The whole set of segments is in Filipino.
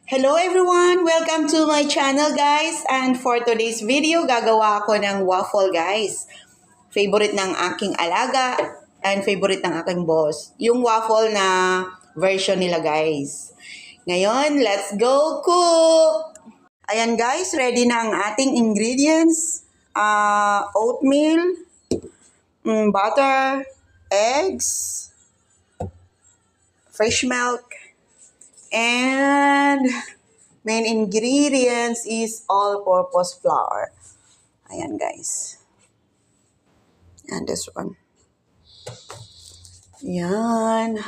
Hello everyone! Welcome to my channel guys. And for today's video, gagawa ako ng waffle guys. Favorite ng aking alaga and favorite ng aking boss. Yung waffle na version nila guys. Ngayon, let's go cook! Ayan guys, ready na ang ating ingredients. Oatmeal, butter, eggs, fresh milk, and main ingredients is all-purpose flour. Ayan guys. And this one. Ayan.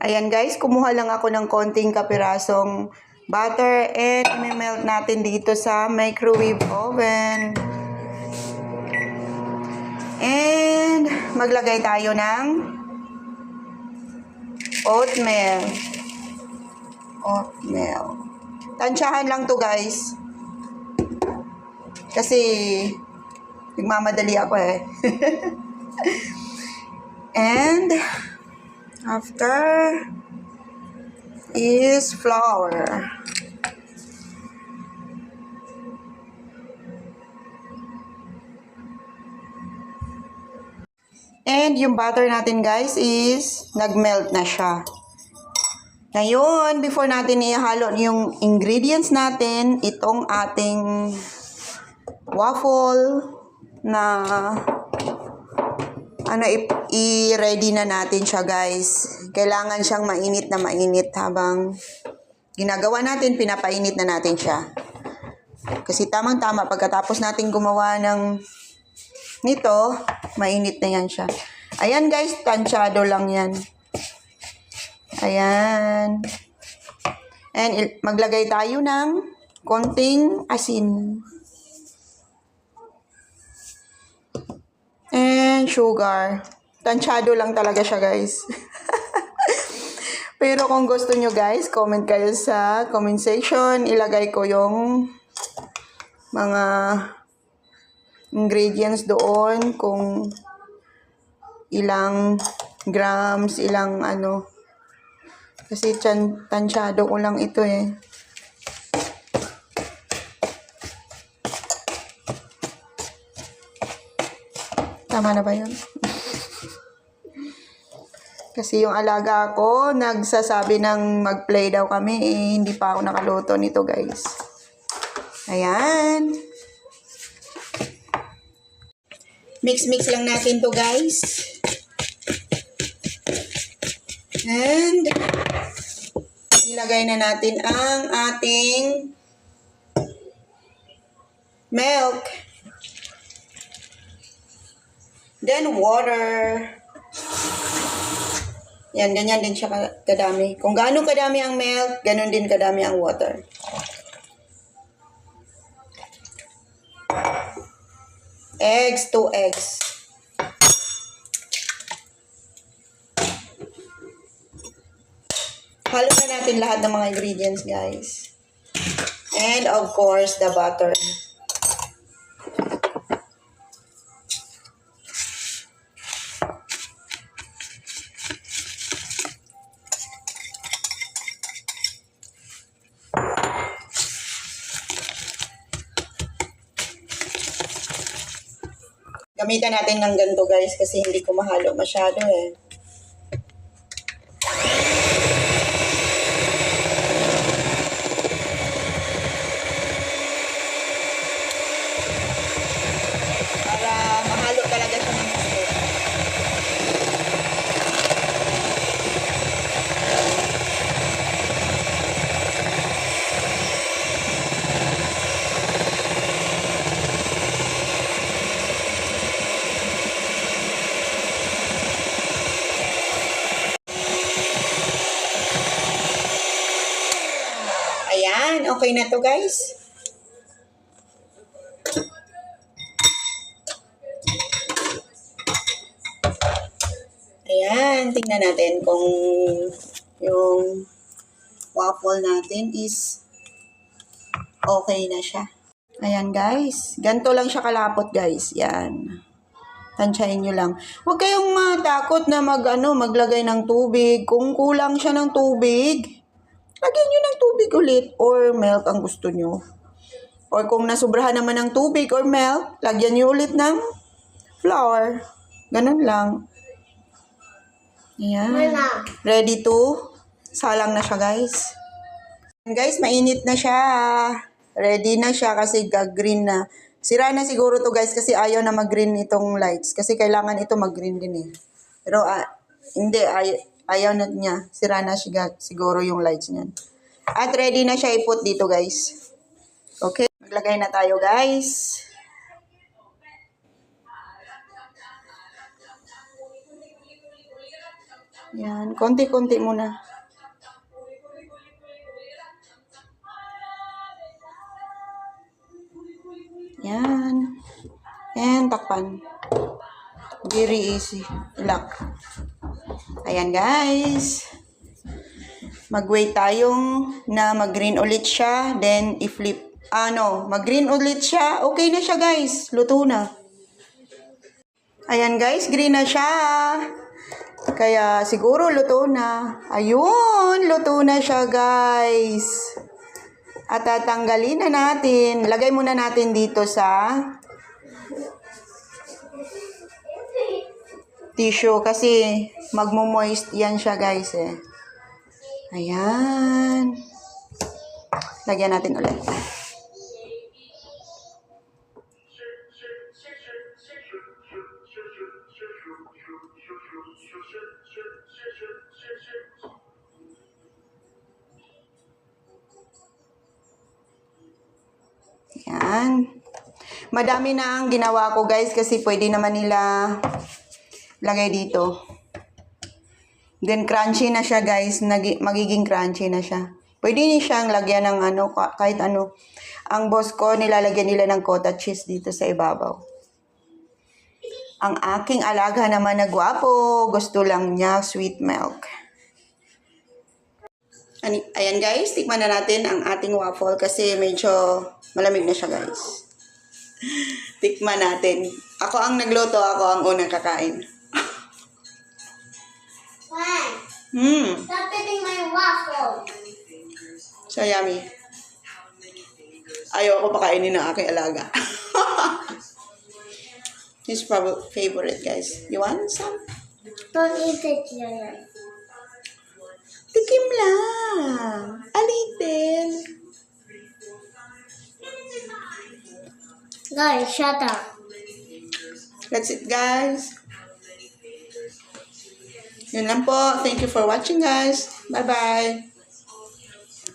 Ayan guys, kumuha lang ako ng konting kapirasong butter and i-melt natin dito sa microwave oven. And maglagay tayo ng oatmeal. Tansyahan lang to guys. Kasi nagmamadali ako eh. And after is flour. And yung butter natin guys is nag-melt na siya. Ngayon, before natin ihalo yung ingredients natin, itong ating waffle na i-ready na natin siya guys. Kailangan siyang mainit na mainit habang ginagawa natin, pinapainit na natin siya. Kasi tamang-tama pagkatapos natin gumawa nito, mainit na yan siya. Ayan guys, tansyado lang yan. Ayan. And maglagay tayo ng konting asin. And sugar. Tansyado lang talaga siya guys. Pero kung gusto nyo guys, comment kayo sa comment section. Ilagay ko yung mga ingredients doon, kung ilang grams, ilang ano. Kasi tansyado ko lang ito eh. Tama na ba yun? Kasi yung alaga ko, nagsasabi ng mag-play daw kami, eh, hindi pa ako nakaluto nito guys. Ayan. Mix lang natin to guys. And ilagay na natin ang ating milk. Then water. Yan, ganyan din siya kadami. Kung gaano kadami ang milk, ganun din kadami ang water. Eggs, 2 eggs. Halo na natin lahat ng mga ingredients, guys. And of course, the butter. Gamitan natin ng ganito guys kasi hindi ko mahalo masyado eh. Para mahalo talaga siya ng gusto. Ayan, okay na to guys. Ayan, tingnan natin kung yung waffle natin is okay na siya. Ayan guys, ganito lang siya kalapot guys. Yan. Tansyahin nyo lang. Huwag kayong matakot na maglagay ng tubig. Kung kulang siya ng tubig, lagyan nyo ng tubig ulit or milk ang gusto nyo. Or kung nasubrahan naman ng tubig or milk, lagyan nyo ulit ng flour. Ganun lang. Ayan. Ready to? Salang na siya, guys. Guys, mainit na siya. Ready na siya kasi green na. Sira na siguro to guys kasi ayaw na mag-green itong lights. Kasi kailangan ito mag-green din eh. Pero hindi, ayaw na niya. Sira na siya, siguro yung lights niyan. At ready na siya i-put dito guys. Okay, maglagay na tayo guys. Yan, konti-konti muna. Yan. And takpan. Very easy. Lock. Ayan guys. Mag-wait tayong na mag-green ulit siya. Then i-flip. Mag-green ulit siya. Okay na siya guys. Luto na. Ayan guys, green na siya. Kaya siguro luto na. Ayun, luto na siya guys. At tatanggalin na natin. Lagay muna natin dito sa tissue kasi magmo-moist yan siya guys eh. Ayan. Lagyan natin ulit. Yan. Madami na ang ginawa ko guys kasi pwede naman nila lagay dito. Then crunchy na siya guys. Magiging crunchy na siya. Pwede niyo siyang lagyan ng kahit ano. Ang boss ko nilalagyan nila ng cottage cheese dito sa ibabaw. Ang aking alaga naman na gwapo. Gusto lang niya sweet milk. Ayan guys, tikman na natin ang ating waffle kasi medyo malamig na siya guys. Tikman natin. Ako ang nagluto, ako ang unang kakain. Stop eating my waffle. So yummy. Ayaw ko pakainin ng aking alaga. His favorite guys. You want some? Don't eat it yet. Tikim lang. A little. Guys, shut up. That's it guys. Yun lang po. Thank you for watching guys. Bye-bye.